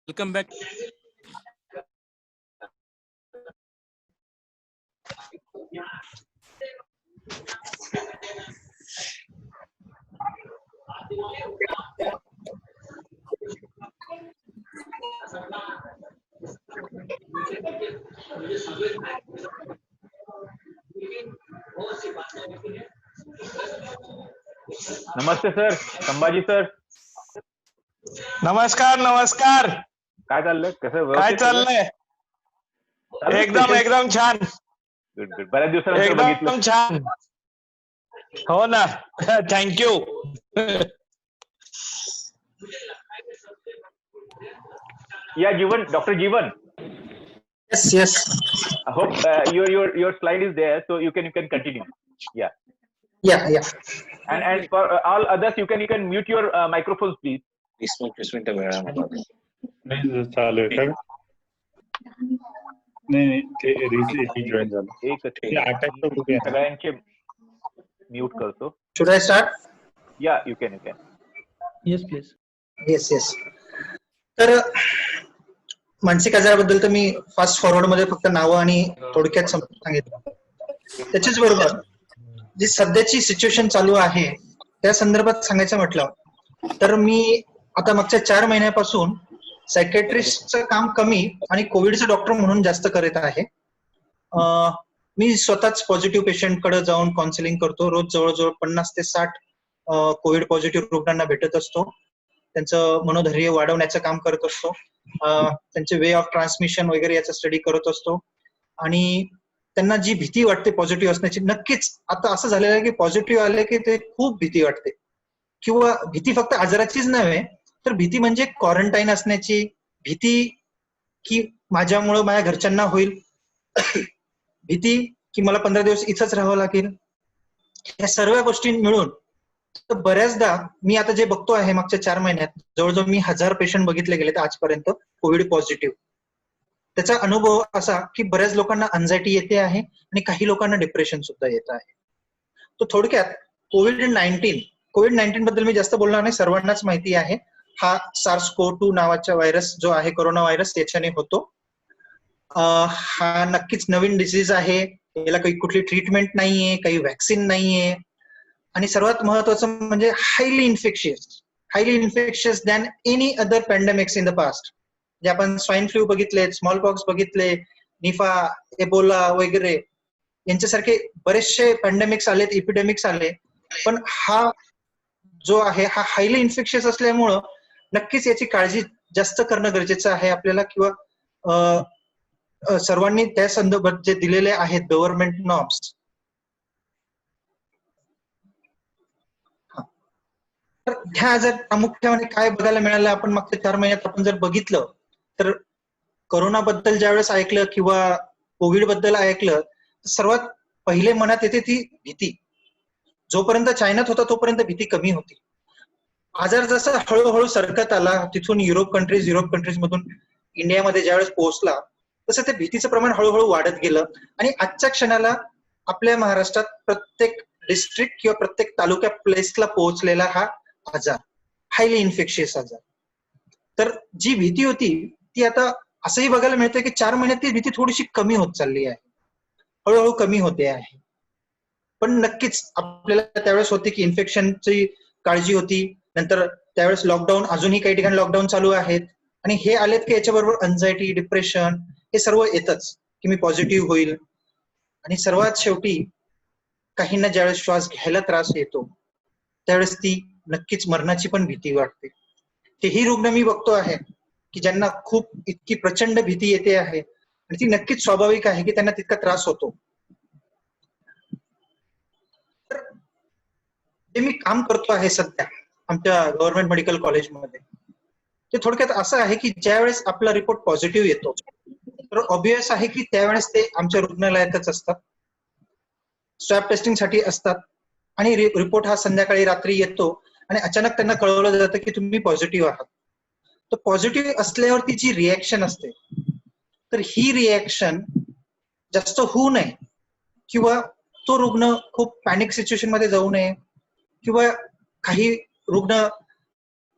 Welcome back. नमस्ते sir, Sambhaji sir. नमस्कार नमस्कार. काय चाललंय? कसं काय चाललंय? एकदम एकदम छान. Good good. बऱ्याच दिवसानंतर बघितलं. एकदम छान. हो ना. थँक्यू. या Jeevan, doctor Jeevan. Yes, yes. I hope your slide is there, so you can continue. Yeah. Yeah. And for all others, you can mute your microphones, please. नाही चालू आहे का? नाही ते रिजॉईन झालं. एक अटॅक बघूया. सगळ्यांचे म्यूट करतो. Should I start? Yeah, you can. Yes, please. Yes. तर मानसिक आजाराबद्दल तर मी फास्ट फॉरवर्ड मध्ये फक्त नावं आणि थोडक्यात सांगितलं. त्याच्याच बरोबर जी सध्याची सिच्युएशन चालू आहे त्या संदर्भात सांगायचं म्हटलं तर मी आता मागच्या 4 महिन्यापासून सायकॅट्रिस्टचं काम कमी आणि कोविडचं डॉक्टर म्हणून जास्त करत आहे. मी स्वतःच पॉझिटिव्ह पेशंटकडे जाऊन काउन्सिलिंग करतो. रोज जवळजवळ 50 ते 60 कोविड पॉझिटिव्ह रुग्णांना भेटत असतो. त्यांचं मनोधैर्य वाढवण्याचं काम करत असतो. त्यांचे वे ऑफ ट्रान्समिशन वगैरे याचा स्टडी करत असतो. आणि त्यांना जी भीती वाटते पॉझिटिव्ह असण्याची, नक्कीच आता असं झालेलं आहे की पॉझिटिव्ह आले की ते खूप भीती वाटते. किंवा भीती फक्त आजाराचीच नव्हे तर भीती म्हणजे क्वारंटाईन असण्याची भीती, की माझ्यामुळं माझ्या घरच्यांना होईल भीती, की मला 15 दिवस इथंच राहावं लागेल. या सर्व गोष्टी मिळून तर बऱ्याचदा मी आता जे बघतो आहे मागच्या 4 महिन्यात जवळजवळ मी 1000 पेशंट बघितले गेले आजपर्यंत कोविड पॉझिटिव्ह. त्याचा अनुभव असा की बऱ्याच लोकांना अँझायटी येते आहे आणि काही लोकांना डिप्रेशन सुद्धा येत आहे. तो थोडक्यात कोविड-19 बद्दल मी जास्त बोलणार नाही, सर्वांनाच माहिती आहे. हा SARS-CoV-2 नावाचा व्हायरस जो आहे, कोरोना व्हायरस, त्याच्याने होतो. हा नक्कीच नवीन डिसीज आहे. याला काही कुठली ट्रीटमेंट नाहीये, काही व्हॅक्सिन नाहीये आणि सर्वात महत्वाचं म्हणजे highly infectious than any other pandemics in the past. जे आपण स्वाईन फ्लू बघितले, स्मॉल पॉक्स बघितले, निफा, एबोला वगैरे यांच्यासारखे बरेचसे पॅन्डेमिक्स आलेत, इपिडेमिक्स आले. पण हा जो आहे हा हायली इन्फेक्शियस असल्यामुळं नक्कीच याची काळजी जास्त करणं गरजेचं आहे आपल्याला. किंवा सर्वांनी त्या संदर्भात जे दिलेले आहेत गव्हर्नमेंट नॉर्म्स, तर ह्या आजार प्रामुख्याने काय बघायला मिळालं आपण मागच्या 4 महिन्यात आपण जर बघितलं तर कोरोना बद्दल ज्यावेळेस ऐकलं किंवा कोविड बद्दल ऐकलं तर सर्वात पहिले मनात येते ती भीती. जोपर्यंत चायनात होता तोपर्यंत भीती कमी होती. आजार जसा हळूहळू सरकत आला, तिथून युरोप कंट्रीज मधून इंडियामध्ये ज्यावेळेस पोहोचला तसं ते भीतीचं प्रमाण हळूहळू वाढत गेलं. आणि आजच्या क्षणाला आपल्या महाराष्ट्रात प्रत्येक डिस्ट्रिक्ट किंवा प्रत्येक तालुक्या प्लेसला पोहोचलेला हा आजार, हायली इन्फेक्शियस आजार. तर जी भीती होती ती आता असंही बघायला मिळतं की 4 महिन्यात ती भीती थोडीशी कमी होत चालली आहे, हळूहळू कमी होते आहे. पण नक्कीच आपल्याला त्यावेळेस होती की इन्फेक्शनची काळजी होती. नंतर त्यावेळेस लॉकडाऊन, अजूनही काही ठिकाणी लॉकडाऊन चालू आहेत. आणि हे आलेत की याच्याबरोबर अँझायटी, डिप्रेशन हे सर्व येतच की मी पॉझिटिव्ह होईल. आणि सर्वात शेवटी काहींना ज्यावेळेस श्वास घ्यायला त्रास येतो त्यावेळेस ती नक्कीच मरणाची पण भीती वाटते. तेही रुग्ण मी बघतो आहे की ज्यांना खूप इतकी प्रचंड भीती येते आहे आणि ती नक्कीच स्वाभाविक आहे की त्यांना तितका त्रास होतो. तर जे मी काम करतो आहे सध्या आमच्या गव्हर्नमेंट मेडिकल कॉलेजमध्ये. ते थोडक्यात असं आहे की ज्यावेळेस आपला रिपोर्ट पॉझिटिव्ह येतो तर ऑब्विस आहे की त्यावेळेस ते आमच्या रुग्णालयातच असतात, स्वॅब टेस्टिंग साठी असतात आणि रिपोर्ट हा संध्याकाळी रात्री येतो आणि अचानक त्यांना कळवलं जातं की तुम्ही पॉझिटिव्ह आहात. तर पॉझिटिव्ह असल्यावरती जी रिॲक्शन असते तर ही रिॲक्शन जास्त होऊ नये किंवा तो रुग्ण खूप पॅनिक सिच्युएशन मध्ये जाऊ नये किंवा काही रुग्ण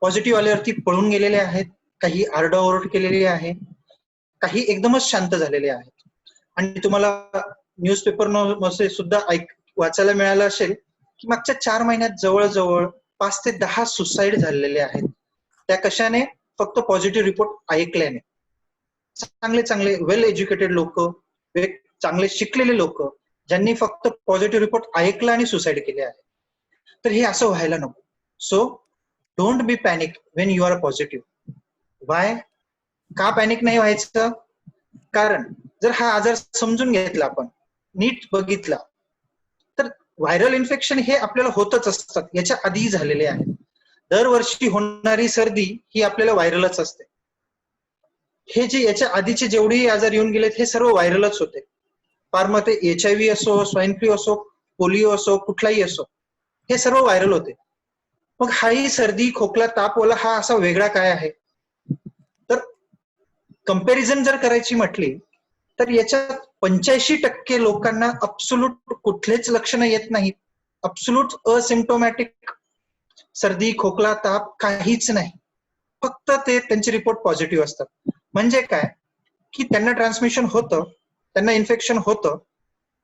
पॉझिटिव्ह आल्यावरती पळून गेलेले आहेत, काही आरडाओरड केलेली आहे, काही एकदमच शांत झालेले आहेत. आणि तुम्हाला न्यूजपेपर मध्ये सुद्धा वाचायला मिळालं असेल की मागच्या 4 महिन्यात जवळजवळ 5 ते 10 सुसाईड झालेले आहेत. त्या कशाने? फक्त पॉझिटिव्ह रिपोर्ट ऐकल्याने. चांगले चांगले वेल एज्युकेटेड लोक, चांगले शिकलेले लोक ज्यांनी फक्त पॉझिटिव्ह रिपोर्ट ऐकला आणि सुसाईड केले आहे. तर हे असं व्हायला नको. So don't be panic when you are positive. Why? का पॅनिक नाही व्हायचं? कारण जर हा आजार समजून घेतला, आपण नीट बघितला, तर व्हायरल इन्फेक्शन हे आपल्याला होतच असतात, याच्या आधीही झालेले आहे. दरवर्षी होणारी सर्दी ही आपल्याला व्हायरलच असते. हे जे याच्या आधीचे जेवढेही आजार येऊन गेलेत हे सर्व व्हायरलच होते. फार मग ते HIV असो, स्वाईन फ्लू असो, पोलिओ असो, कुठलाही असो, हे सर्व व्हायरल होते. मग हाही सर्दी, खोकला, ताप, ओला हा असा वेगळा काय आहे? तर कंपॅरिझन जर करायची म्हटली तर याच्यात 85% लोकांना अब्सोल्यूट कुठलेच लक्षणं येत नाहीत, अब्सोल्यूट असिम्प्टोमॅटिक सर्दी, खोकला, ताप काहीच नाही, फक्त ते त्यांचे रिपोर्ट पॉझिटिव्ह असतात. म्हणजे काय की त्यांना ट्रान्समिशन होतं, त्यांना इन्फेक्शन होतं,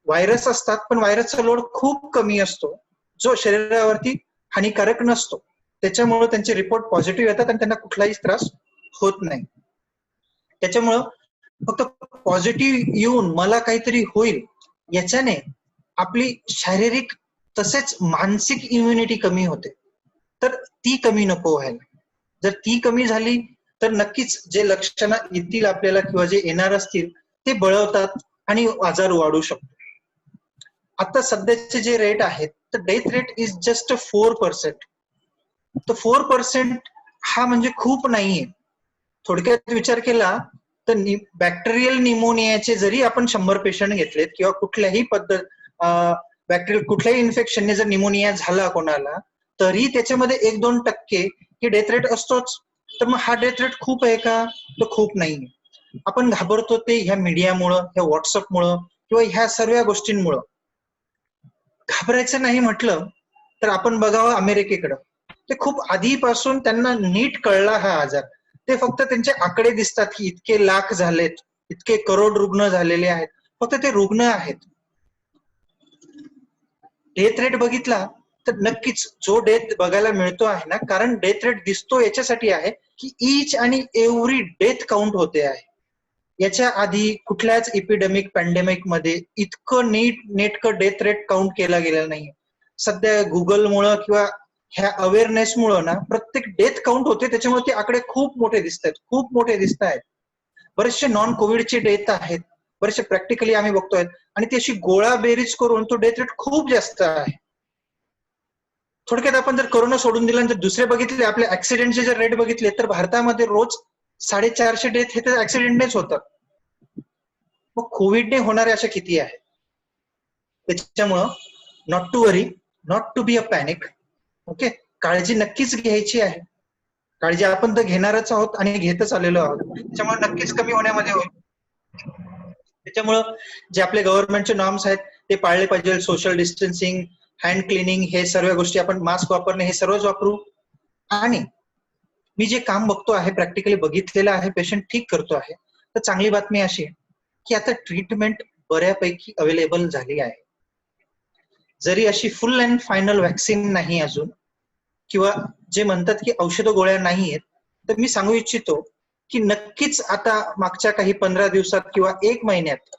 व्हायरस असतात पण व्हायरसचा लोड खूप कमी असतो जो शरीरावरती हानिकारक नसतो. त्याच्यामुळे त्यांचे रिपोर्ट पॉझिटिव्ह येतात आणि त्यांना कुठलाही त्रास होत नाही. त्याच्यामुळं फक्त पॉझिटिव्ह येऊन मला काहीतरी होईल याच्याने आपली शारीरिक तसेच मानसिक इम्युनिटी कमी होते. तर ती कमी नको व्हायला. जर ती कमी झाली तर नक्कीच जे लक्षणं येतील आपल्याला किंवा जे येणार असतील ते बळवतात आणि आजार वाढू शकतो. आता सध्याचे जे रेट आहेत तर डेथ रेट इज जस्ट 4%. तर 4% हा म्हणजे खूप नाहीये. थोडक्यात विचार केला तर बॅक्टेरियल निमोनियाचे जरी आपण 100 पेशंट घेतलेत किंवा कुठल्याही पद्धत बॅक्टेरियल कुठल्याही इन्फेक्शनने जर निमोनिया झाला कोणाला तरी त्याच्यामध्ये 1-2% ही डेथ रेट असतोच. तर मग हा डेथ रेट खूप आहे का? तर खूप नाहीये. आपण घाबरतो ते ह्या मीडियामुळं, ह्या व्हॉट्सअपमुळं किंवा ह्या सर्व गोष्टींमुळं. घाबरायचं नाही म्हटलं तर आपण बघावं अमेरिकेकडं. ते खूप आधीपासून त्यांना नीट कळला हा आजार. ते फक्त त्यांचे आकडे दिसतात की इतके लाख झालेत, इतके करोड रुग्ण झालेले आहेत, फक्त ते रुग्ण आहेत. डेथ रेट बघितला तर नक्कीच जो डेथ बघायला मिळतो आहे ना, कारण डेथ रेट दिसतो याच्यासाठी आहे की ईच आणि एव्हरी डेथ काउंट होते आहे. याच्या आधी कुठल्याच एपिडेमिक पॅन्डेमिक मध्ये इतकं नेटकं डेथ रेट काउंट केला गेलेला नाहीये. सध्या गुगलमुळं किंवा ह्या अवेअरनेसमुळं ना प्रत्येक डेथ काउंट होते, त्याच्यामुळे ते आकडे खूप मोठे दिसत आहेत, खूप मोठे दिसत आहेत. बरेचसे नॉन कोविडचे डेथ आहेत, बरेचसे प्रॅक्टिकली आम्ही बघतोय आणि ती अशी गोळा बेरीज करून तो डेथ रेट खूप जास्त आहे. थोडक्यात आपण जर कोरोना सोडून दिला आणि जर दुसरे बघितले आपले ऍक्सिडेंटचे जर रेट बघितले तर भारतामध्ये रोज 450 डेथ हे तर ऍक्सिडेंटनेच होतात. मग कोविडने होणारे अशा किती आहेत? त्याच्यामुळं not to worry, not to be a panic. Okay, काळजी नक्कीच घ्यायची आहे. काळजी आपण तर घेणारच आहोत आणि घेतच आलेलो आहोत. त्याच्यामुळे नक्कीच कमी होण्यामध्ये होईल. त्याच्यामुळं जे आपले गव्हर्नमेंटचे नॉर्म्स आहेत ते पाळले पाहिजे. सोशल डिस्टन्सिंग, हँड क्लिनिंग, हे सर्व गोष्टी आपण मास्क वापरणे हे सर्वच वापरू. आणि मी जे काम बघतो आहे, प्रॅक्टिकली बघितलेलं आहे, पेशंट ठीक करतो आहे, तर चांगली बातमी अशी की आता ट्रीटमेंट बऱ्यापैकी अवेलेबल झाली आहे. जरी अशी फुल अँड फायनल व्हॅक्सिन नाही अजून किंवा जे म्हणतात की औषध गोळ्या नाही आहेत, तर मी सांगू इच्छितो की नक्कीच आता मागच्या काही 15 दिवसात किंवा 1 महिन्यात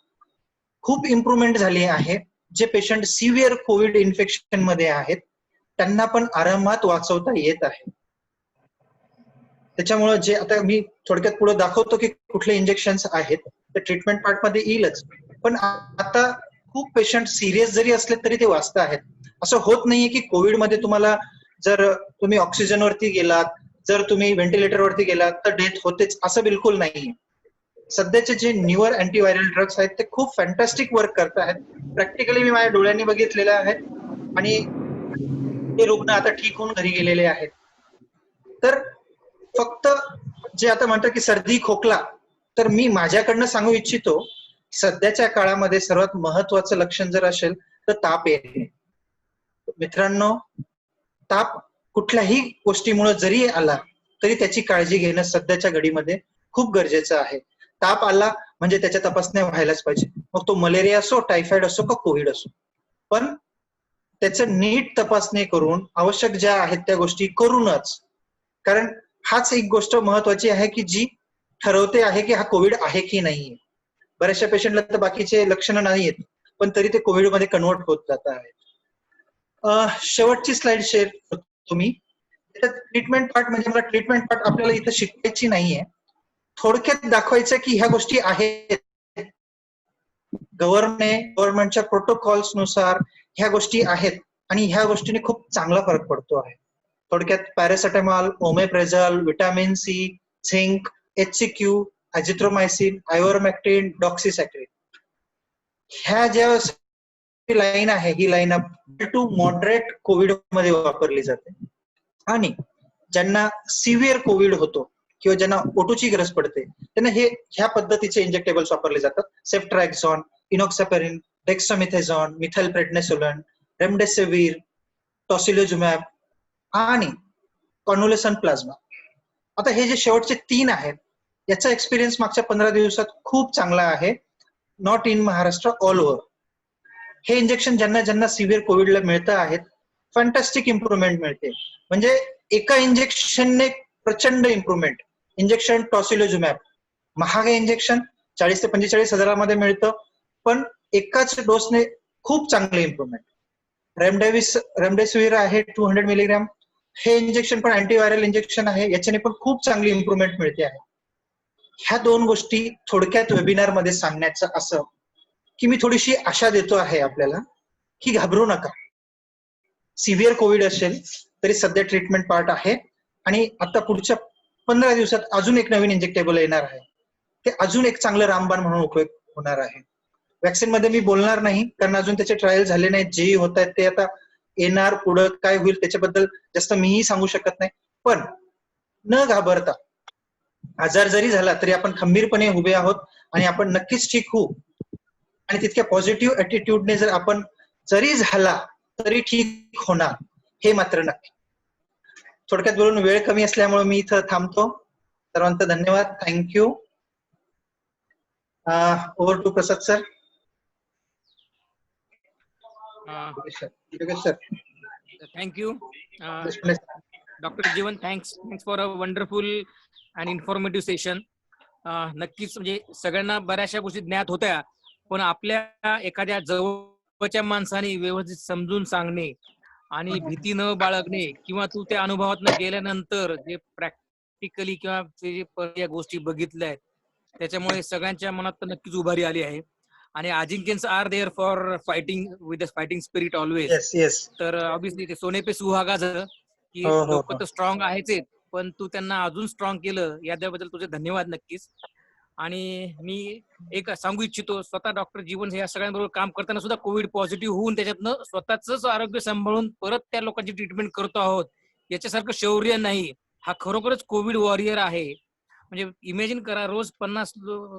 खूप इम्प्रूव्हमेंट झाली आहे. जे पेशंट सिव्हिअर कोविड इन्फेक्शन मध्ये आहेत त्यांना पण आरामात वाचवता येत आहे. त्याच्यामुळे जे आता मी थोडक्यात पुढे दाखवतो की कुठले इंजेक्शन्स आहेत, तर ट्रीटमेंट पार्ट मध्ये येईलच. पण आता खूप पेशंट सिरियस जरी असले तरी ते वाचत आहेत. असं होत नाहीये की कोविड मध्ये तुम्हाला जर तुम्ही ऑक्सिजनवरती गेलात, जर तुम्ही व्हेंटिलेटरवरती गेलात तर डेथ होतेच असं बिलकुल नाहीये. सध्याचे जे न्यूअर अँटीव्हायरल ड्रग्स आहेत ते खूप फॅन्टॅस्टिक वर्क करत आहेत. प्रॅक्टिकली मी माझ्या डोळ्यांनी बघितलेले आहेत आणि ते रुग्ण आता ठीक होऊन घरी गेलेले आहेत. तर फक्त जे आता म्हणतात की सर्दी खोकला, तर मी माझ्याकडनं सांगू इच्छितो, सध्याच्या काळामध्ये सर्वात महत्वाचं लक्षण जर असेल तर ताप येणे. मित्रांनो, ताप कुठल्याही गोष्टीमुळे जरी आला तरी त्याची काळजी घेणं सध्याच्या घडीमध्ये खूप गरजेचं आहे. ताप आला म्हणजे त्याच्या तपासण्या व्हायलाच पाहिजे, मग तो मलेरिया असो, टायफॉइड असो का कोविड असो. पण त्याचं नीट तपासणी करून आवश्यक ज्या आहेत त्या गोष्टी करूनच, कारण हाच एक गोष्ट महत्वाची आहे की जी ठरवते आहे की हा कोविड आहे की नाहीये. बऱ्याचशा पेशंटला तर बाकीचे लक्षणं नाही आहेत पण तरी ते कोविड मध्ये कन्वर्ट होत जात आहेत. शेवटची स्लाइड शेअर करतो मी. ट्रीटमेंट पार्ट म्हणजे मला ट्रीटमेंट पार्ट आपल्याला इथं शिकवायची नाहीये, थोडक्यात दाखवायचं की ह्या गोष्टी आहेत. गव्हर्नमेंटच्या प्रोटोकॉल्स नुसार ह्या गोष्टी आहेत आणि ह्या गोष्टीने खूप चांगला फरक पडतो आहे. थोडक्यात paracetamol, omeprazole, vitamin C, zinc, HCQ, azithromycin, ivermectin, doxycycline, ह्या ज्या लाईन आहे ही लाईन टू मॉडरेट कोविड मध्ये वापरली जाते. आणि ज्यांना सिव्हिअर कोविड होतो किंवा ज्यांना ओटूची गरज पडते त्यांना ह्या पद्धतीचे इंजेक्टेबल्स वापरले जातात. सेफ्ट्राक्झॉन, इनॉक्सॅपेरिन, डेक्सामेथाझोन, मिथाइलप्रेडनिसोलन, रेमडेसिवीर, टॉसिलिझुमॅब आणि कॉन्व्होलेसन प्लाझ्मा. आता हे जे शेवटचे 3 आहेत याचा एक्सपिरियन्स मागच्या 15 दिवसात खूप चांगला आहे. Not in Maharashtra, all over. हे इंजेक्शन ज्यांना ज्यांना सिव्हिअर कोविडला मिळतं आहेत, फॅन्टॅस्टिक इम्प्रुव्हमेंट मिळते. म्हणजे एका इंजेक्शनने प्रचंड इम्प्रुव्हमेंट. इंजेक्शन टॉसिलिझुमॅब महाग आहे, इंजेक्शन 40 ते 45 हजारामध्ये मिळतं, पण एकाच डोसने खूप चांगले इम्प्रुव्हमेंट. रेमडेसिवीर आहे 200 मिलीग्रॅम, हे इंजेक्शन पण अँटीव्हायरल इंजेक्शन आहे, याच्याने पण खूप चांगली इम्प्रुव्हमेंट मिळते आहे. ह्या 2 गोष्टी थोडक्यात वेबिनार मध्ये सांगण्याचं असं की मी थोडीशी आशा देतो आहे आपल्याला की घाबरू नका. सिव्हिअर कोविड असेल तरी सध्या ट्रीटमेंट पार्ट आहे आणि आता पुढच्या 15 दिवसात अजून एक नवीन इंजेक्टेबल येणार आहे, ते अजून एक चांगलं रामबाण म्हणून उपयोग होणार आहे. वॅक्सिन मध्ये मी बोलणार नाही कारण अजून त्याचे ट्रायल झाले नाहीत. जे होत आहेत ते आता येणार, पुढं काय होईल त्याच्याबद्दल जास्त मीही सांगू शकत नाही. पण न घाबरता, आजार जरी झाला तरी आपण खंबीरपणे उभे आहोत आणि आपण नक्कीच ठीक होऊ. आणि तितक्या पॉझिटिव्ह ऍटिट्यूडने जर आपण जरी झाला तरी ठीक होणार, हे मात्र नक्की. थोडक्यात बोलून वेळ कमी असल्यामुळे मी इथं थांबतो. सर्वांचा धन्यवाद. Thank you. Over to Prasad sir. Sir Thank you, Dr. Jeevan. Thanks for a wonderful and informative session. नक्कीच म्हणजे सगळ्यांना बऱ्याचशा गोष्टी ज्ञात होत्या, पण आपल्या एखाद्या जवळच्या माणसाने व्यवस्थित समजून सांगणे आणि भीती न बाळगणे किंवा तू त्या अनुभवातून गेल्यानंतर जे प्रॅक्टिकली किंवा या गोष्टी बघितल्या आहेत त्याच्यामुळे सगळ्यांच्या मनात तर नक्कीच उभारी आली आहे. आणि अजिंक्यन्स are there for fighting with the fighting spirit always. Yes yes. तर ऑब्विसली ते सोने पे सुहागा झालं की लोक तर स्ट्रॉंग आहेच आहेत, पण तू त्यांना अजून स्ट्रॉंग केलं याबद्दल तुझे धन्यवाद नक्कीच. आणि मी एक सांगू इच्छितो, स्वतः डॉक्टर जीवन या सगळ्यांबरोबर काम करताना सुद्धा कोविड पॉझिटिव्ह होऊन त्याच्यातनं स्वतःच आरोग्य सांभाळून परत त्या लोकांची ट्रीटमेंट करतो आहोत. याच्यासारखं शौर्य नाही. हा खरोखरच कोविड वॉरियर आहे. म्हणजे इमॅजिन करा, रोज 50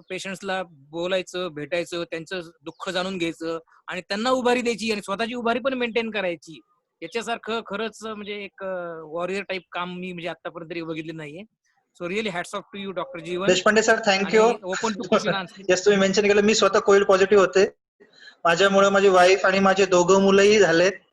पेशंट्सला बोलायचं, भेटायचं, त्यांचं दुःख जाणून घ्यायचं आणि त्यांना उभारी द्यायची आणि स्वतःची उभारी पण मेंटेन करायची. याच्यासारखं खरंच म्हणजे एक वॉरियर टाईप काम मी म्हणजे आतापर्यंत तरी बघितले नाहीये. So really hats off to you doctor Jeevan. Deshpande sir, thank you. Open to question answer. Yes, तुम्ही मेन्शन केलं मी स्वतः कोविड पॉझिटिव्ह होते. माझ्यामुळे माझी वाईफ आणि माझे 2 मुलंही झालेत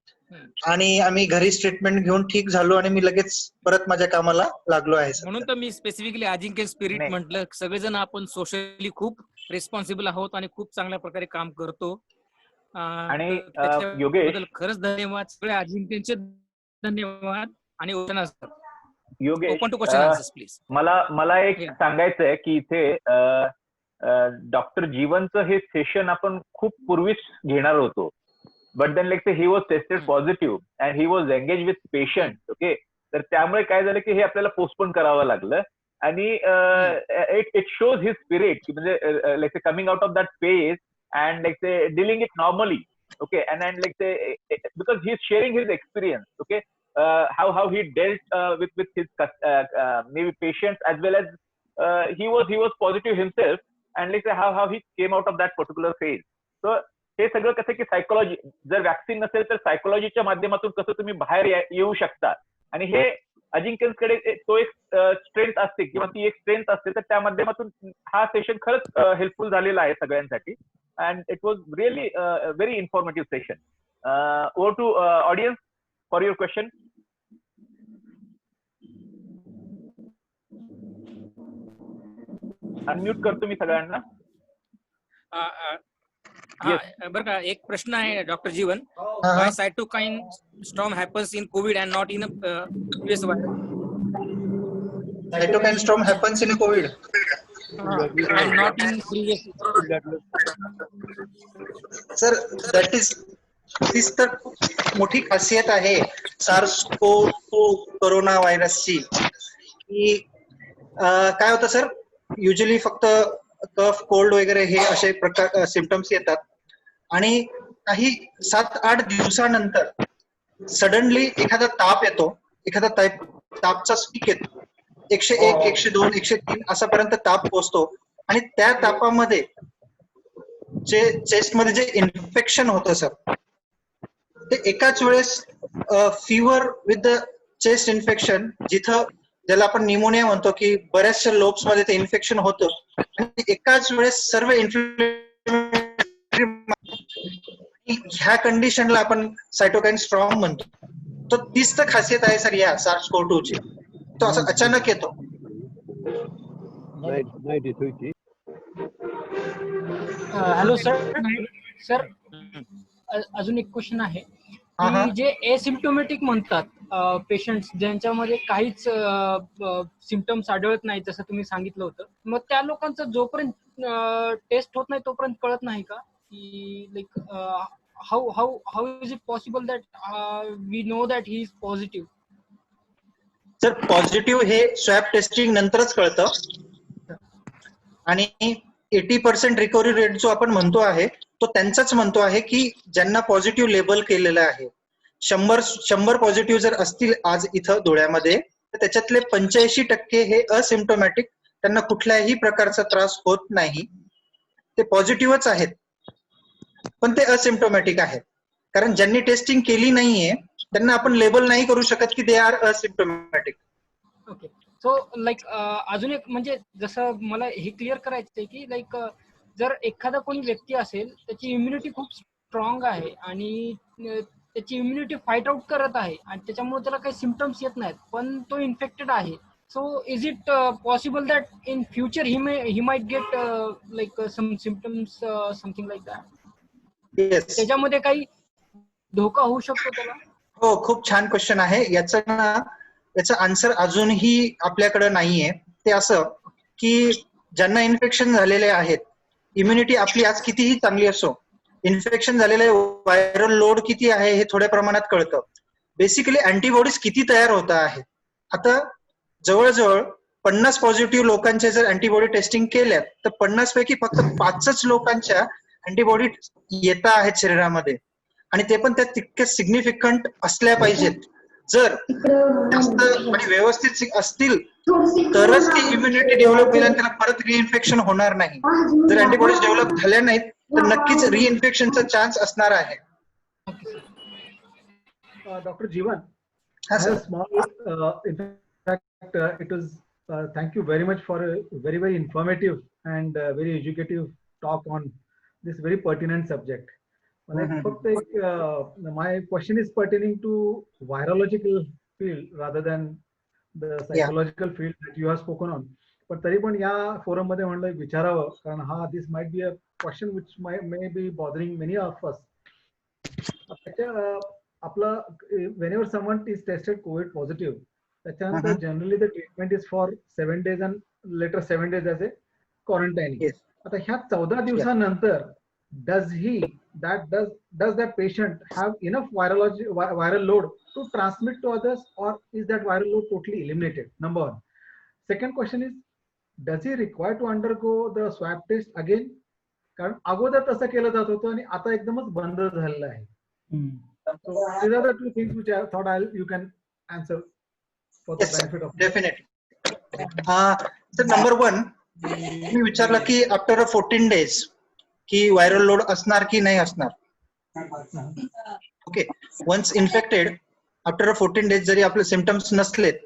आणि आम्ही घरीच ट्रीटमेंट घेऊन ठीक झालो आणि मी लगेच परत माझ्या कामाला लागलो आहे. म्हणून तर मी स्पेसिफिकली अजिंक्य स्पिरिट म्हटलं. सगळेजण आपण सोशली खूप रिस्पॉन्सिबल आहोत आणि खूप चांगल्या प्रकारे काम करतो. आणि योगेश, खरंच धन्यवाद. सगळे अजिंक्यचे धन्यवाद. आणि Yogesh, open to question answers please. मला एक सांगायचं आहे की इथे डॉक्टर जीवनचं हे सेशन आपण खूप पूर्वीच घेणार होतो, but then like say he was tested positive and he was engaged with patient. Okay, तर त्यामुळे काय झालं की हे आपल्याला पोस्टपोन करावं लागलं आणि it shows his spirit की म्हणजे like say coming out of that phase and like say dealing it normally. Okay, and then like say because he's sharing his experience. Okay, how he dealt with his maybe patients as well as he was positive himself, and like say how he came out of that particular phase. So हे सगळं कसं की psychology, जर vaccine नसेल तर सायकोलॉजीच्या माध्यमातून कसं तुम्ही बाहेर येऊ शकता, आणि हे अजिंक्यकडे तो एक स्ट्रेंथ असते किंवा ती एक स्ट्रेंथ असते, तर त्या माध्यमातून हा सेशन खरंच हेल्पफुल झालेला आहे सगळ्यांसाठी. And it was really very informative session. Over to audience for your question. Unmute करतो मी सगळ्यांना. बरं का, एक प्रश्न आहे doctor Jeevan. Why cytokine storm happens in COVID and not in a previous virus? Cytokine storm happens in COVID. And not in previous. Sir, that is तीच तर मोठी खासियत आहे कोरोना व्हायरसची, की काय होतं सर, युजली फक्त कफ, कोल्ड वगैरे हे असे प्रकार सिम्पटम्स येतात आणि काही 7-8 दिवसानंतर सडनली एखादा ताप येतो, एखादा तापचा स्पीक येतो, 101, 102, 103 असापर्यंत ताप पोहोचतो आणि त्या तापामध्ये जे चेस्ट मध्ये जे इन्फेक्शन होतं सर, ते एकाच वेळेस fever with the chest infection, जिथं ज्याला आपण निमोनिया म्हणतो की बऱ्याचशा लोब्स मध्ये ते इन्फेक्शन होतं आणि एकाच वेळेस सर्व ह्या कंडिशनला आपण सायटोकाईन स्ट्रॉम म्हणतो. तो तीच तर खासियत आहे सर या SARS-CoV-2 ची. तो असं अचानक येतो. हॅलो सर, अजून एक क्वेश्चन आहे की जे एसिम्प्टोमॅटिक म्हणतात पेशंट्स, ज्यांच्यामध्ये काहीच सिम्पटम्स आढळत नाही, जसं तुम्ही सांगितलं होतं, मग त्या लोकांचं जोपर्यंत टेस्ट होत नाही तोपर्यंत कळत नाही का की like how is it possible that we know that he is positive? Sir, positive हे स्वॅब टेस्टिंग नंतरच कळतं आणि 80% रिकव्हरी रेट जो आपण म्हणतो आहे तो त्यांचाच म्हणतो आहे की ज्यांना पॉझिटिव्ह लेबल केलेलं आहे. 100 पॉझिटिव्ह जर असतील आज इथं धुळ्यामध्ये, तर त्याच्यातले 85% हे असिम्प्टोमॅटिक, त्यांना कुठल्याही प्रकारचा त्रास होत नाही. ते पॉझिटिव्हच आहेत पण ते असिम्प्टोमॅटिक आहेत, कारण ज्यांनी टेस्टिंग केली नाहीये त्यांना आपण लेबल नाही करू शकत की they are asymptomatic. Okay, so like अजून एक म्हणजे जसं मला हे क्लिअर करायचं आहे की लाईक जर एखादा कोणी व्यक्ती असेल, त्याची इम्युनिटी खूप स्ट्रॉंग आहे आणि त्याची इम्युनिटी फाईट आउट करत आहे आणि त्याच्यामुळे त्याला काही सिम्पटम्स येत नाहीत, पण तो इन्फेक्टेड आहे. So is it possible that in future he might get like some symptoms, something like that? त्याच्यामध्ये काही धोका होऊ शकतो त्याला? हो, खूप छान क्वेश्चन आहे. याचं आन्सर अजूनही आपल्याकडे नाहीये. ते असं की ज्यांना इन्फेक्शन झालेले आहेत, इम्युनिटी आपली आज कितीही चांगली असो, इन्फेक्शन झालेले व्हायरल लोड किती आहे हे थोड्या प्रमाणात कळतं. बेसिकली अँटीबॉडीज किती तयार होत आहेत. आता जवळजवळ 50 पॉझिटिव्ह लोकांचे जर अँटीबॉडी टेस्टिंग केल्यात तर 50 पैकी फक्त 5च लोकांच्या अँटीबॉडी येत आहेत शरीरामध्ये, आणि ते पण त्या तितके सिग्निफिकंट असल्या पाहिजेत. जर जास्त आणि व्यवस्थित असतील तरच ती इम्युनिटी डेव्हलप होईल आणि त्याला परत रिइन्फेक्शन होणार नाही. जर अँटीबॉडीज डेव्हलप झाल्या नाहीत तर नक्कीच रिइन्फेक्शनचा चान्स असणार आहे. Dr. Jeevan, हाँ I have sir. a small, in fact, it was, thank you very much for a very, very informative and very educative talk on this very pertinent subject. फक्त एक, my question is pertaining to virological field rather than the psychological field that you have spoken on. पण तरी पण या forum मध्ये म्हणलं विचारावं, कारण हा this might be a question which may be bothering many of us. आपलं whenever someone is tested COVID positive, त्याच्यानंतर generally the treatment is for 7 days and later 7 days as a quarantine. आता ह्या 14 दिवसानंतर does that patient have enough viral load to transmit to others, or is that viral load totally eliminated? Number one. Second question is, does he require to undergo the swab test again? कारण अगोदर तसं केलं जात होतं आणि आता एकदमच बंद झालेलं आहे. So these are the two things which I thought you can answer for the benefit of. Definitely. So number one, मी विचारलं की आफ्टर 14 days की व्हायरल लोड असणार की नाही असणार. Okay, once infected after 14 days जरी आपले सिम्पटम्स नसलेत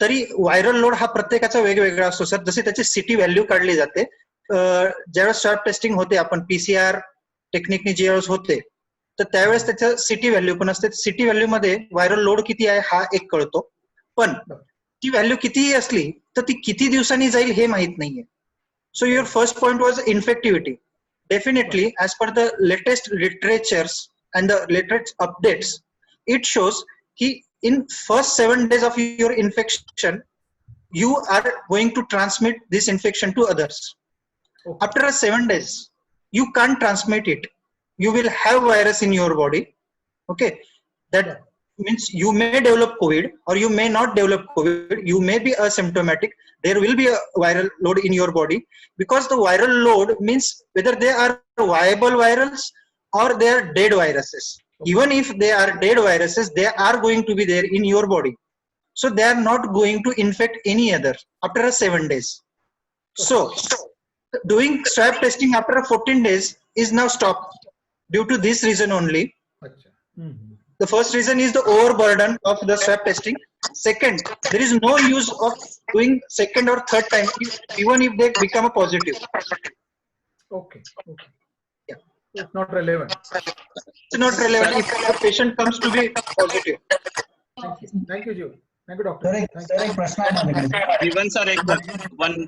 तरी व्हायरल लोड हा प्रत्येकाचा वेगवेगळा असतो सर. जशी त्याची सिटी व्हॅल्यू काढली जाते, ज्यावेळेस स्वॅब टेस्टिंग होते आपण पीसीआर टेक्निकने ज्यावेळेस होते तर त्यावेळेस त्याचं सिटी व्हॅल्यू पण असते. सिटी व्हॅल्यू मध्ये व्हायरल लोड किती आहे हा एक कळतो, पण ती व्हॅल्यू कितीही असली तर ती किती दिवसांनी जाईल हे माहित नाहीये. So your first point was infectivity. Definitely as per the latest literatures and the latest updates it shows की in first 7 days of your infection you are going to transmit this infection to others. After 7 days you can't transmit it. You will have virus in your body. Okay, that means you may develop COVID or you may not develop COVID. You may be asymptomatic. There will be a viral load in your body, because the viral load means whether they are viable virals or they are dead viruses. Even if they are dead viruses, they are going to be there in your body. So they are not going to infect any other after 7 days. So doing swab testing after 14 days is now stopped due to this reason only. The first reason is the overburden of the swab testing. Second, there is no use of doing second or third time even if they become a positive. Okay. Yeah. It's not relevant. It's not relevant if the patient comes to be positive. Thank you, Jiv. Thank you, doctor. Sir एक प्रश्न आहे माझ्याकडे. Jeevan sir एक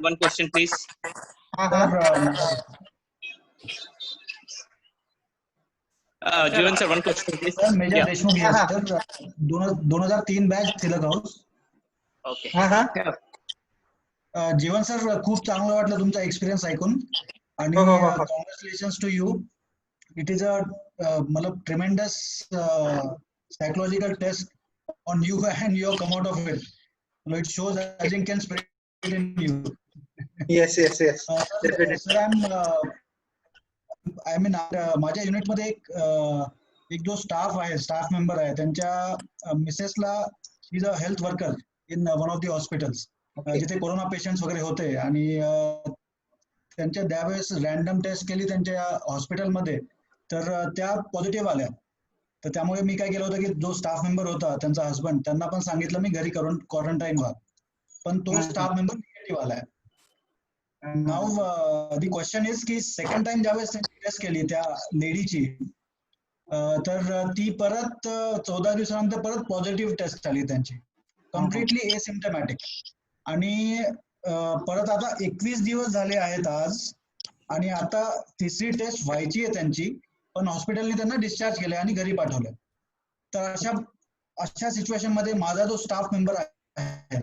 one question please. Jeevan sir one question please. Sir major Deshmukh आहे sir. 2003 batch Tilak house. Okay. Jeevan sir खूप चांगलं वाटलं तुमचा एक्सपिरियन्स ऐकून आणि congratulations to you. It is a मतलब tremendous psychological test on you and you have come out of it. It shows Ajinkyan spirit in you. Yes. Definitely. Sir, I mean माझ्या unit मध्ये एक जो staff member आहे त्यांच्या मिसेसला is a health worker in one of the hospitals जिथे corona patients वगैरे होते आणि त्यांच्या त्यावेळेस रॅन्डम टेस्ट केली त्यांच्या हॉस्पिटलमध्ये तर त्या पॉझिटिव्ह आल्या. तर त्यामुळे मी काय केलं होतं की जो स्टाफ मेंबर होता त्यांचा हस्बंड त्यांना पण सांगितलं मी घरी करून क्वारंटाईन व्हा, पण तो स्टाफ मेंबर निगेटिव्ह आलाय. नाव दी क्वेश्चन इज की सेकंड टाइम ज्यावेळेस त्यांनी टेस्ट केली त्या लेडीची तर ती परत 14 दिवसानंतर परत पॉझिटिव्ह टेस्ट आली त्यांची, कम्प्लिटली एसिम्प्टमॅटिक. आणि परत आता 21 दिवस झाले आहेत आज आणि आता तिसरी टेस्ट व्हायची आहे त्यांची, पण हॉस्पिटलने त्यांना डिस्चार्ज केले आणि घरी पाठवले. तर अशा सिच्युएशन मध्ये माझा जो स्टाफ मेंबर आहे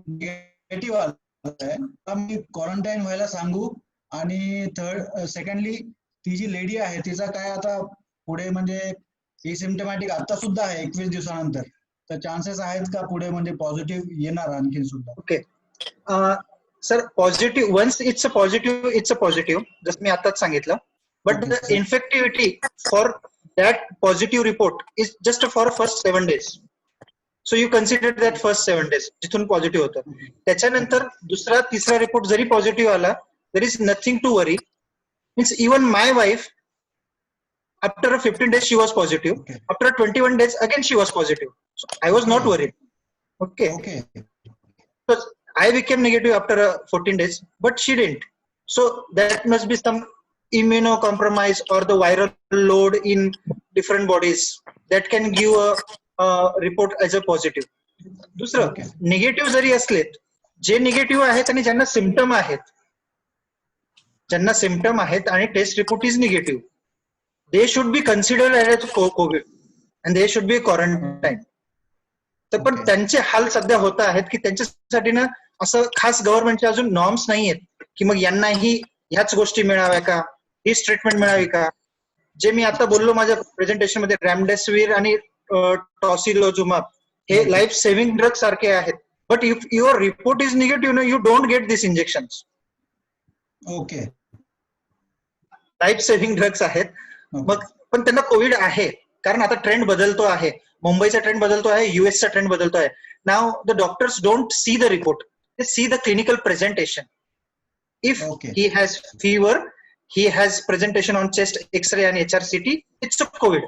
निगेटिव्ह आलाय, मी क्वारंटाईन व्हायला सांगू आणि सेकंडली ती जी लेडी आहे तिचा काय आता पुढे म्हणजे एसिम्प्टमॅटिक आता सुद्धा आहे 21 दिवसानंतर, तर चान्सेस आहेत का पुढे म्हणजे पॉझिटिव्ह येणार आणखी सुद्धा? Okay sir, positive once it's a positive जसं मी आताच सांगितलं. But the infectivity for that positive report is just for first 7 days. So you consider that first 7 days जिथून पॉझिटिव्ह होतं. त्याच्यानंतर दुसरा तिसरा रिपोर्ट जरी पॉझिटिव्ह आला, there is nothing to worry. Means even my wife after 15 days she was positive. After 21 days again she was positive. So I was not worried. Okay. So I became negative after 14 days, but she didn't. So that must be some immunocompromise or the viral load in different bodies that can give a report as a positive. दुसरं negative जरी असलेत, जे negative आहेत आणि ज्यांना symptom आहेत आणि test report is negative, they should be considered as covid and they should be quarantine. तर पण त्यांचे हाल सध्या होत आहेत की त्यांच्यासाठी ना असं खास गव्हर्नमेंटचे अजून नॉर्म्स नाही आहेत की मग यांनाही ह्याच गोष्टी मिळाव्या का, हीच ट्रीटमेंट मिळावी का? जे मी आता बोललो माझ्या प्रेझेंटेशन मध्ये रॅमडेसिवीर आणि टॉसिलोजुमाब हे लाईफ सेव्हिंग ड्रग सारखे आहेत. But if your report is negative you don't get this injection. Okay. Life saving drugs आहेत. मग पण त्यांना कोविड आहे, कारण आता ट्रेंड बदलतो आहे. मुंबईचा ट्रेंड बदलतो आहे, युएसचा ट्रेंड बदलतो आहे. नाव the doctors don't see the report, they see the clinical presentation. If he has fever, he has presentation on chest x-ray and HRCT, it's a COVID.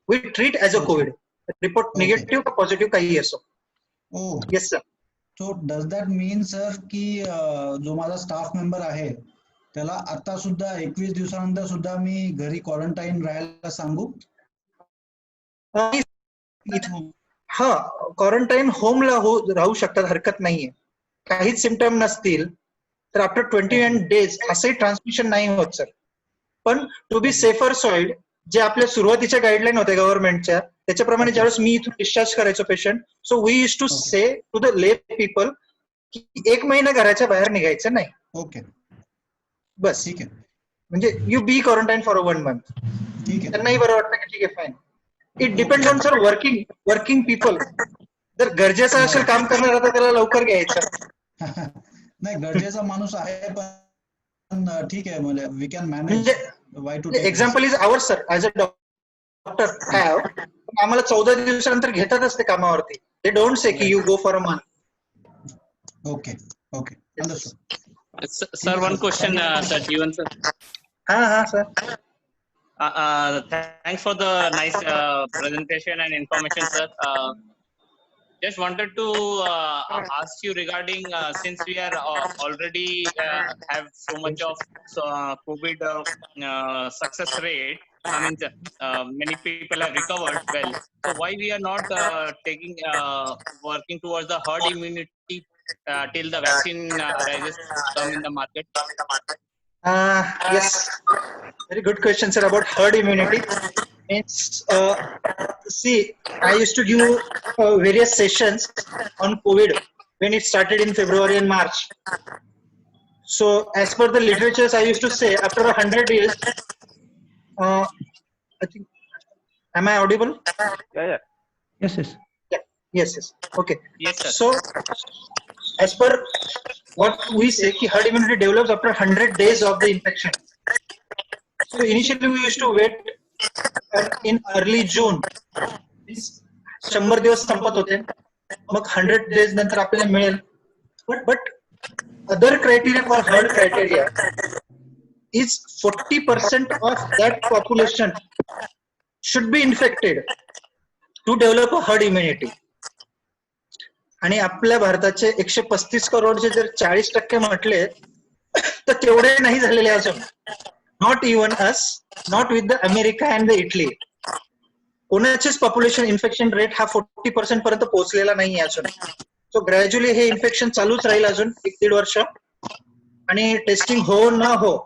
We treat as a COVID. Report negative or positive काही असो. Oh. Yes sir. So does that mean sir की जो माझा staff member आहे त्याला आता सुद्धा 21 दिवसानंतर सुद्धा मी घरी क्वारंटाईन राहायला सांगू? हा, क्वारंटाईन होमला राहू शकतात, हरकत नाहीये. काहीच सिम्पटम नसतील तर आफ्टर 21 डेज असंही ट्रान्समिशन नाही होत सर. पण टू बी सेफर सॉइड, जे आपल्या सुरुवातीच्या गाईडलाईन होत्या गव्हर्नमेंटच्या, त्याच्याप्रमाणे ज्यावेळेस मी इथून डिस्चार्ज करायचो patient, so we use to say to the lay people की 1 महिना घराच्या बाहेर निघायचं नाही. ओके, बस. ठीक आहे. म्हणजे you be quarantine for 1 month. ठीक आहे. त्यांनाही बरं वाटतं की ठीक आहे fine. It depends on sir working people. जर गरजेचं असेल काम करणार तर त्याला लवकर घ्यायचं. नाही, गरजेचा माणूस आहे पण ठीक आहे, म्हणजे we can manage. Example is our sir, as a doctor have, आम्हाला 14 दिवसानंतर घेतातच ते कामावरती. दे डोंट से की you go for a month. Okay, okay, understood. Sir, one question, sir, Jeevan sir. हा sir. Thanks for the nice presentation and information, sir. Just wanted to ask you regarding since we are already have so much of COVID success rate. I mean, many people have recovered well. So why we are not working towards the herd immunity till the vaccine rises come in the market? Yes, very good question sir about herd immunity. Means see, I used to give various sessions on COVID when it started in February and March. So as per the literatures, I used to say after 100 years, I think, am I audible? Yeah. Yes. Yeah. Yes. Okay. Yes, sir. So as per what we say, ki herd immunity develops after 100 days of the infection. So initially we used to wait in early June. 100 दिवस संपत होते, मग 100 days नंतर आपल्याला मिळेल. But other criteria for herd criteria is 40% of that population should be infected to develop a herd immunity. आणि आपल्या भारताचे 135 करोडचे जर 40% म्हटले तर तेवढे नाही झालेले अजून. Not even us, not with the America and the Italy. कोणाचेच पॉप्युलेशन इन्फेक्शन रेट हा 40% पर्यंत पोहोचलेला नाही अजून. सो ग्रॅज्युअली हे इन्फेक्शन चालूच राहील अजून 1-1.5 वर्ष. आणि टेस्टिंग हो न हो,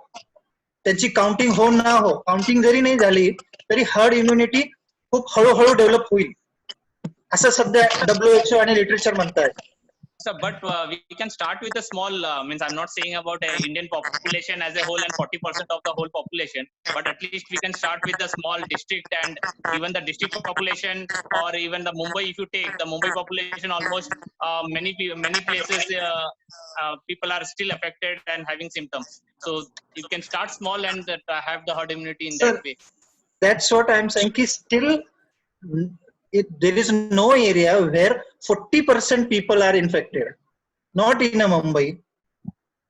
त्यांची काउंटिंग हो न हो, काउंटिंग जरी नाही झाली तरी हर्ड इम्युनिटी खूप हळूहळू डेव्हलप होईल असं सध्या WHO आणि लिटरेचर म्हणतात. Sir, but we can start with a small, means I'm not saying about a Indian population as a whole and 40% of the whole population, but at least we can start with the small district and even the district population, or even the Mumbai. If you take the Mumbai population, almost many places people are still affected and having symptoms. So you can start small and have the herd immunity in that way. That's what I'm saying. Still, there is no area where 40% people are infected. Not in a Mumbai,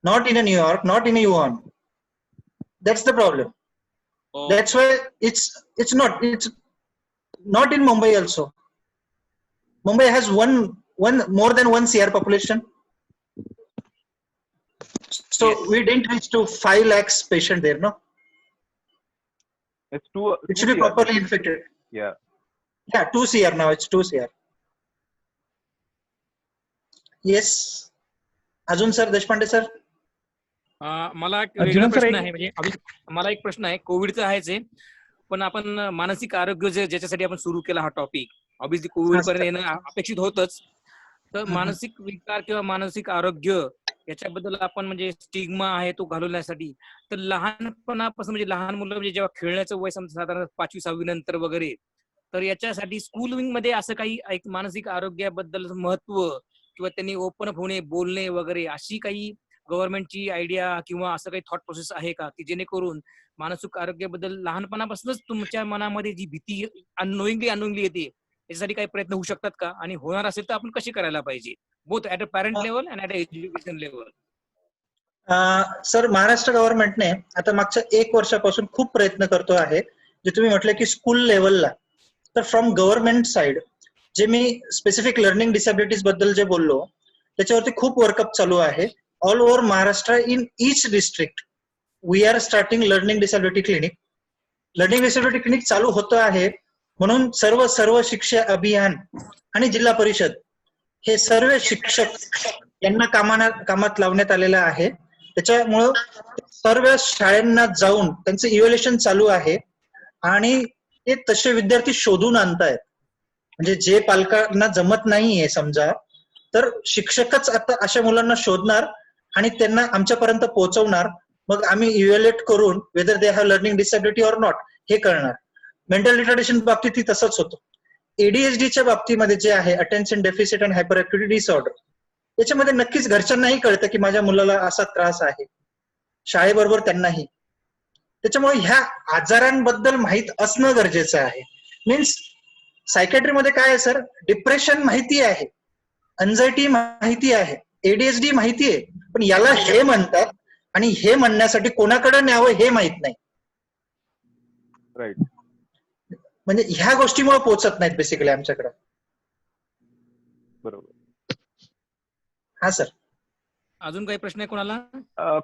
not in a New York, not in a Wuhan. That's the problem. Oh. That's why it's not in Mumbai also. Mumbai has one more than 1 CR population. So yes. We didn't reach to 5 lakhs patient there, no? It's two. It should be properly infected. Yeah. Yeah, 2 CR now. It's 2 CR. Yes. अजून sir Deshpande sir. मला एक वेगळा प्रश्न आहे, म्हणजे मला एक प्रश्न आहे, कोविडचा आहेच आहे, पण आपण मानसिक आरोग्य ज्याच्यासाठी आपण सुरू केला हा टॉपिक, ऑब्व्हियसली कोविड पर्यंत येणं अपेक्षित होतच. तर मानसिक विकार किंवा मानसिक आरोग्य याच्याबद्दल आपण म्हणजे स्टिग्मा आहे तो घालवण्यासाठी, तर लहानपणापासून म्हणजे लहान मुलं म्हणजे जेव्हा खेळण्याचं वय समजा साधारण 5वी-6वी नंतर वगैरे, तर याच्यासाठी स्कूलिंग मध्ये असं काही एक मानसिक आरोग्याबद्दल महत्व किंवा त्यांनी ओपन अप होणे, बोलणे वगैरे अशी काही गव्हर्नमेंटची आयडिया किंवा असं काही थॉट प्रोसेस आहे का, की जेणेकरून मानसिक आरोग्याबद्दल लहानपणापासूनच तुमच्या मनामध्ये जी भीती अननोईंगली येते, याच्यासाठी काही प्रयत्न होऊ शकतात का? आणि होणार असेल तर आपण कशी करायला पाहिजे? Both at a parent level and at a education level. Sir, Maharashtra गव्हर्नमेंटने आता मागच्या 1 वर्षापासून खूप प्रयत्न करतो आहे, जे तुम्ही म्हटलं की स्कूल लेवलला. तर फ्रॉम गव्हर्नमेंट साइड जे मी स्पेसिफिक लर्निंग डिसॅबिलिटीज बद्दल जे बोललो, त्याच्यावरती खूप वर्कअप चालू आहे. All over Maharashtra, in each district we are starting learning disability clinic. Learning disability clinic चालू होतं आहे म्हणून सर्व शिक्षा अभियान आणि जिल्हा परिषद हे सर्व शिक्षक यांना कामात लावण्यात आलेलं आहे. त्याच्यामुळं सर्व शाळांना जाऊन त्यांचं इव्हॅल्युएशन चालू आहे आणि ते तसे विद्यार्थी शोधून आणतायत. म्हणजे जे पालकांना जमत नाहीये समजा, तर शिक्षकच आता अशा मुलांना शोधणार आणि त्यांना आमच्यापर्यंत पोहोचवणार. मग आम्ही इव्हॅल्युएट करून whether they have learning disability or not हे कळणार. मेंटल रिटार्डेशन बाबतीत तसंच होतं. एडीएचडीच्या बाबतीमध्ये जे आहे, attention deficit and hyper activity disorder, याच्यामध्ये नक्कीच घरच्यांनाही कळतं की माझ्या मुलाला असा त्रास आहे, शाळेबरोबर त्यांनाही. त्याच्यामुळे ह्या आजारांबद्दल माहित असणं गरजेचं आहे. मीन्स सायकॅट्रीमध्ये काय आहे सर, डिप्रेशन माहिती आहे, अँझायटी माहिती आहे, एडीएचडी माहिती आहे, पण याला हे म्हणतात आणि हे म्हणण्यासाठी कोणाकडे न्यावं हे माहित नाही. राईट. म्हणजे ह्या गोष्टीमुळे पोहोचत नाहीत बेसिकली आमच्याकडे. बरोबर. हा सर. अजून काही प्रश्न आहे कोणाला?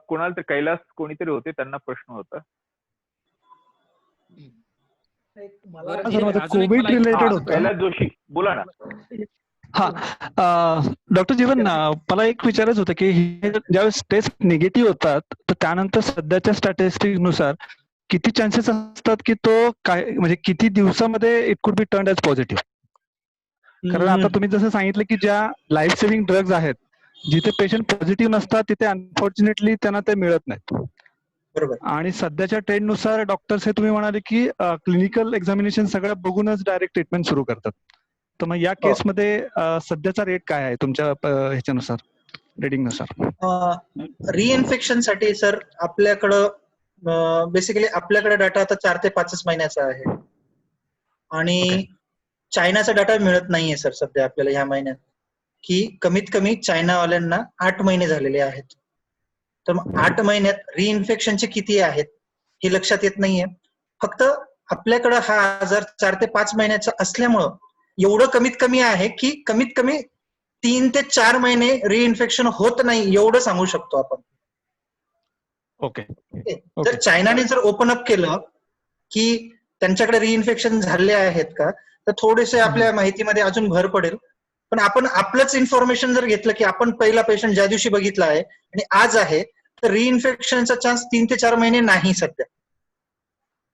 कोणाला तर कैलास कोणीतरी होते, त्यांना प्रश्न होता. कोविड रिलेटेड होतं. कैलास जोशी बोला ना. हा, डॉक्टर जीवन, मला एक विचारायचं होतं की ज्यावेळेस टेस्ट निगेटिव्ह होतात, तर त्यानंतर सध्याच्या स्टॅटिस्टिक नुसार किती चान्सेस असतात की तो काय, म्हणजे किती दिवसामध्ये it could be turned age positive? कारण आता तुम्ही जसं सांगितलं की ज्या लाईफ सेव्हिंग ड्रग्ज आहेत, जिथे पेशंट पॉझिटिव्ह नसतात तिथे अनफॉर्च्युनेटली त्यांना ते मिळत नाहीत. बरोबर. आणि सध्याच्या ट्रेंड नुसार डॉक्टर्स हे तुम्ही म्हणाले की क्लिनिकल एक्झामिनेशन सगळं बघूनच डायरेक्ट ट्रीटमेंट सुरू करतात. तर मग या केसमध्ये सध्याचा रेट काय आहे तुमच्या ह्याच्यानुसार, रेटिंग नुसार? रिइन्फेक्शन साठी सर आपल्याकडं बेसिकली आपल्याकडे डाटा आता 4 ते 5 महिन्याचा आहे आणि चायनाचा डाटा मिळत नाहीये सर सध्या आपल्याला ह्या महिन्यात, की कमीत कमी चायनावाल्यांना 8 महिने झालेले आहेत. तर मग 8 महिन्यात रिइन्फेक्शनचे किती आहेत हे लक्षात येत नाहीये. फक्त आपल्याकडं हा आजार 4 ते 5 महिन्याचा असल्यामुळं एवढं कमीत कमी आहे की कमीत कमी 3 ते 4 महिने रिइन्फेक्शन होत नाही एवढं सांगू शकतो आपण. ओके. जर चायनाने जर ओपन अप केलं की त्यांच्याकडे रिइन्फेक्शन झाले आहेत का, तर थोडेसे आपल्या माहितीमध्ये अजून भर पडेल. पण आपण आपलंच इन्फॉर्मेशन जर घेतलं की आपण पहिला पेशंट ज्या दिवशी बघितला आहे आणि आज आहे, तर रिइन्फेक्शनचा चान्स 3 ते 4 महिने नाही सध्या.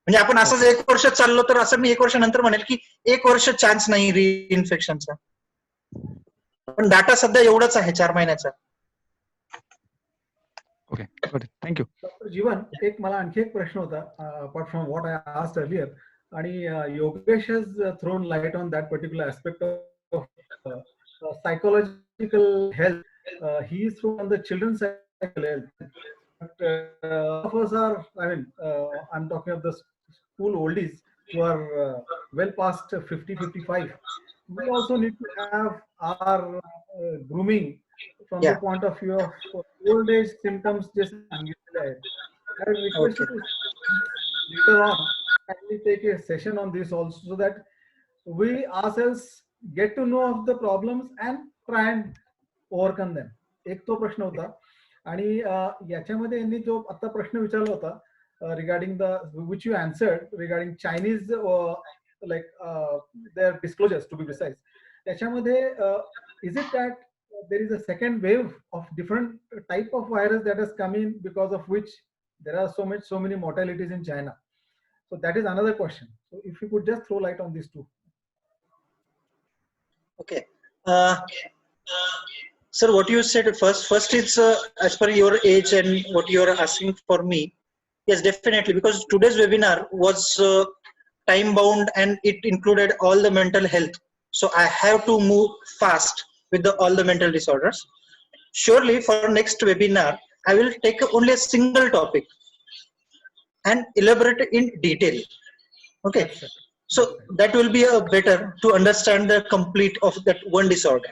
म्हणजे आपण असंच 1 वर्ष चाललो तर असं मी 1 वर्ष नंतर म्हणेल की 1 वर्ष चान्स नाही रिइन्फेक्शनचा. पण डाटा सध्या एवढाच आहे 4 महिन्याचा. Okay, thank you. डॉक्टर जीवन, एक मला आणखी एक प्रश्न होता apart from what I asked earlier, आणि Yogesh has thrown light on that particular aspect of psychological health. He is from the children's psychological health. But of us are, I mean, I'm talking of the school oldies who are well past 50-55. We also need to have our grooming from the point of view of old age symptoms. Just I request you to later on kindly take a session on this also, so that we ourselves get to know of the problems and try and overcome them. एक तो प्रश्न होता. आणि याच्यामध्ये यांनी जो आता प्रश्न विचारला होता regarding the which you answered regarding Chinese like their disclosures to be precise, त्याच्यामध्ये is it that there is a second wave of different type of virus that has come in, because of which there are so many mortalities in China? So that is another question. So if you could just throw light on these two. Okay. Sir, what you said first is as per your age and what you are asking for me. Yes, definitely, because today's webinar was time bound and it included all the mental health. So I have to move fast with all the mental disorders. Surely for next webinar, I will take only a single topic and elaborate in detail. Okay. So that will be better to understand the complete of that one disorder.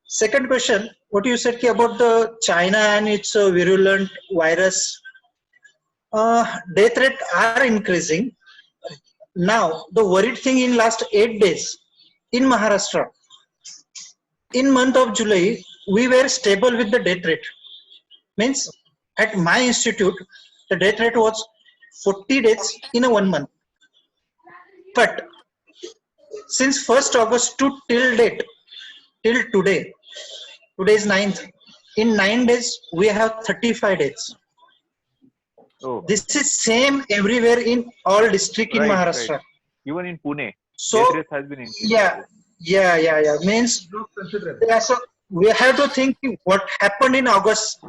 Second question, what you said about the China and its virulent virus, death rate are increasing. Now, the worried thing in last 8 days in Maharashtra, in month of July, we were stable with the death rate. Means at my institute, the death rate was 40 deaths in a 1 month. But since 1st August to till date, till today is 9th. In 9 days, we have 35 deaths. Oh, This is same everywhere in all district in right, Maharashtra. right. Even in Pune, So death rate has been increased. yeah. Means so we have to think what happened in August.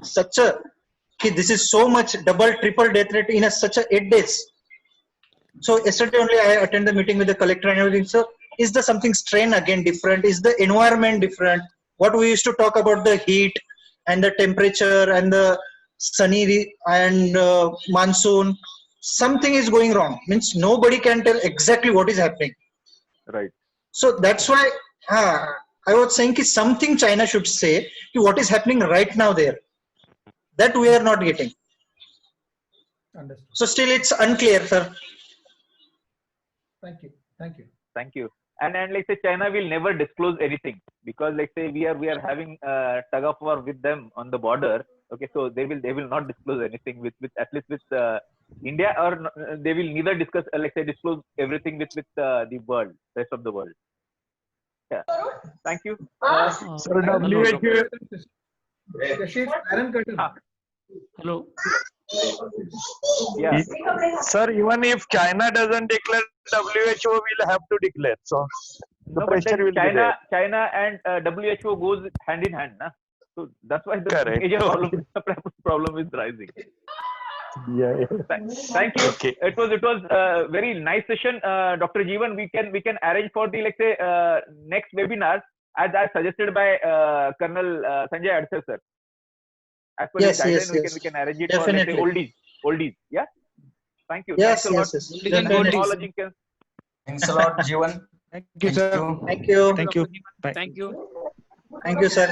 This is so much double, triple death rate in such a 8 days. So yesterday only I attended the meeting with the collector and everything. So is the something strain again different? Is the environment different? What we used to talk about the heat and the temperature and the sunny and monsoon, something is going wrong. Means nobody can tell exactly what is happening. Right. So that's why I was saying something China should say what is happening right now there. That we are not getting. Understood. So still it's unclear, sir. Thank you. Thank you. And like say China will never disclose anything because like say we are having tug of war with them on the border. Okay, so they will not disclose anything with at least with India, or they will neither disclose everything with the world, rest of the world. Yeah. Thank you. Sir, WHO. Hello. Yeah. Sir, even if China doesn't declare, WHO will have to declare. So the No, but pressure then will be there. China and WHO goes hand in hand, na? So that's why the Correct. major problem is rising. Yeah. Thank you. Okay. It was a very nice session, Dr. Jeevan. We can arrange for the next webinar as suggested by Colonel Sanjay Adse sir. As per his guideline, we can arrange it Definitely. for oldies. Yeah. Thank you. Yes, Thanks a lot. yes. Definitely. All Ajinkya. Thanks a lot, Jeevan. Thank you, sir. Thank you. Thank you. Bye. Thank you. Thank you, sir.